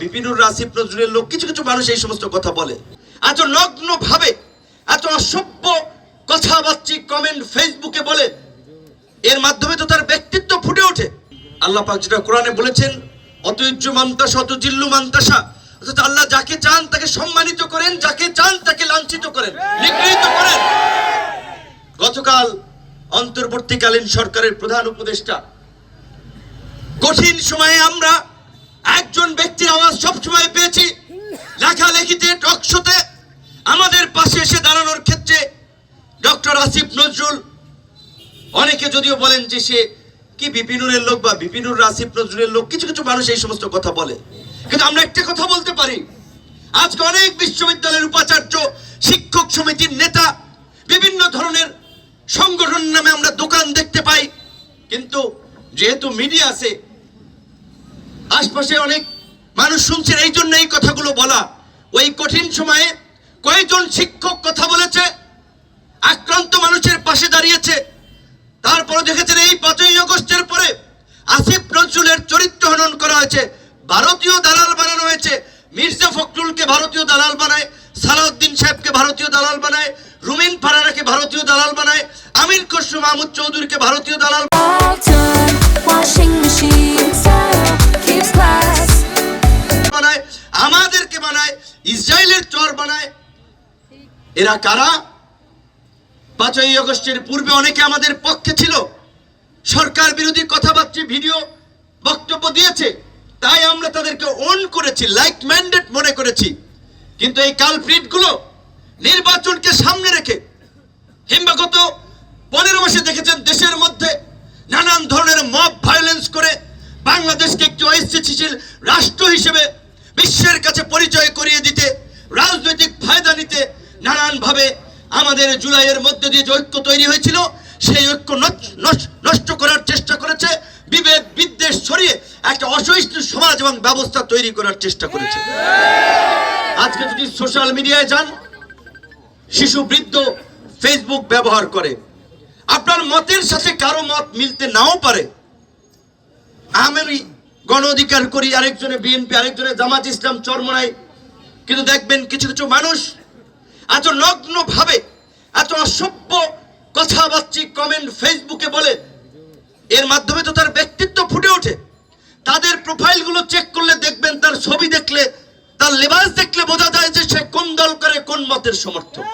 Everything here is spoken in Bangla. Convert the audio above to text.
বিপিনুর আসিফ নজরুলের লোক কিছু কিছু মানুষ এই সমস্ত কথা বলে, এত নগ্ন ভাবে এত অসভ্য কথাবার্তা কমেন্ট ফেসবুকে বলে, এর মাধ্যমে তো তার ব্যক্তিত্ব ফুটে ওঠে। আল্লাহ পাক যেটা কোরআনে বলেছেন, অতুজ্জু মান্তাসা অতুজিল্লু মান্তাসা, অর্থাৎ আল্লাহ যাকে চান তাকে সম্মানিত করেন, যাকে চান তাকে লাঞ্ছিত করেন, নিগৃহীত করেন। গতকাল অন্তর্বর্তীকালীন সরকারের প্রধান উপদেষ্টা, কঠিন সময়ে আমরা একজন ব্যক্তির আওয়াজ সবসময় পেয়েছি, লেখালেখিতে টকশোতে আমাদের পাশে এসে দাঁড়ানোর ক্ষেত্রে ডক্টর আসিফ নজরুল। অনেকে যদিও বলেন যে সে কি বিপিনুরের লোক বা বিপিনুর আসিফ নজরুলের লোক, কিছু কিছু মানুষ এই সমস্ত কথা বলে, কিন্তু আমরা একটা কথা বলতে পারি, আজকে অনেক বিশ্ববিদ্যালয়ের উপাচার্য, শিক্ষক সমিতির নেতা, বিভিন্ন ধরনের সংগঠন নামে আমরা দোকান দেখতে পাই, কিন্তু যেহেতু মিডিয়া আছে, আশপাশে অনেক মানুষ শুনছেন, এই জন্য এই কথাগুলো বলা। ওই কঠিন সময়ে কয়েকজন শিক্ষক কথা বলেছে, আক্রান্ত মানুষের পাশে দাঁড়িয়েছে। তারপরে দেখেছেন এই 5ই আগস্টের পরে আসিফ নজরুলের চরিত্র হনন করা হয়েছে, ভারতীয় দালাল বানানো হয়েছে। মির্জা ফখরুলকে ভারতীয় দালাল বানায়, সালাউদ্দিন সাহেবকে ভারতীয় দালাল বানায়, রুমিন ফারানাকে ভারতীয় দালাল বানায়, আমির খসরু মাহমুদ চৌধুরীকে ভারতীয় দালাল বানায়, আমাদেরকে বানায়, ইসরায়েলের চর বানায়। এরা কারা? 5ই আগস্টের পূর্বে অনেকে আমাদের পক্ষে ছিল, সরকার বিরোধী কথাবার্তা ভিডিও বক্তব্য দিয়েছে, তাই আমরা তাদেরকে অন করেছি, লাইক ম্যান্ডেট মনে করেছি। কিন্তু এই কালপ্রিট গুলো নির্বাচনকে সামনে রেখে কিংবা গত 15 মাসে দেখেছেন দেশের মধ্যে নানান ধরনের মব ভায়োলেন্স করে বাংলাদেশকে একটি অস্থিতিশীল রাষ্ট্র হিসেবে বিশ্বের কাছে পরিচয় করিয়ে দিতে, রাজনৈতিক ফায়দা নিতে নানান ভাবে আমাদের জুলাইয়ের মধ্যে দিয়ে যে ঐক্য তৈরি হয়েছিল, সেই ঐক্য নষ্ট করার চেষ্টা করেছে, বিভেদ বিদ্বেষ ছড়িয়ে একটা অসহিষ্ণু সমাজ এবং ব্যবস্থা তৈরি করার চেষ্টা করেছে। আজকে যদি সোশ্যাল মিডিয়ায় যান, শিশু বৃদ্ধ ফেসবুক ব্যবহার করে, আপনার মতের সাথে কারো মত মিলতে নাও পারে। আমি গণ অধিকার করি, আরেকজনে বিএনপি, আরেকজনে জামাত ইসলাম চরমোনাই, কিন্তু দেখবেন কিছু কিছু মানুষ এত নগ্ন ভাবে এত অসভ্য কথাবার্তা কমেন্ট ফেসবুকে বলে, এর মাধ্যমে তো তার ব্যক্তিত্ব ফুটে ওঠে। তাদের প্রোফাইল গুলো চেক করলে দেখবেন, তার ছবি দেখলে, তার লেবাস দেখলে বোঝা যায় যে সে কোন দল করে, কোন মতের সমর্থক।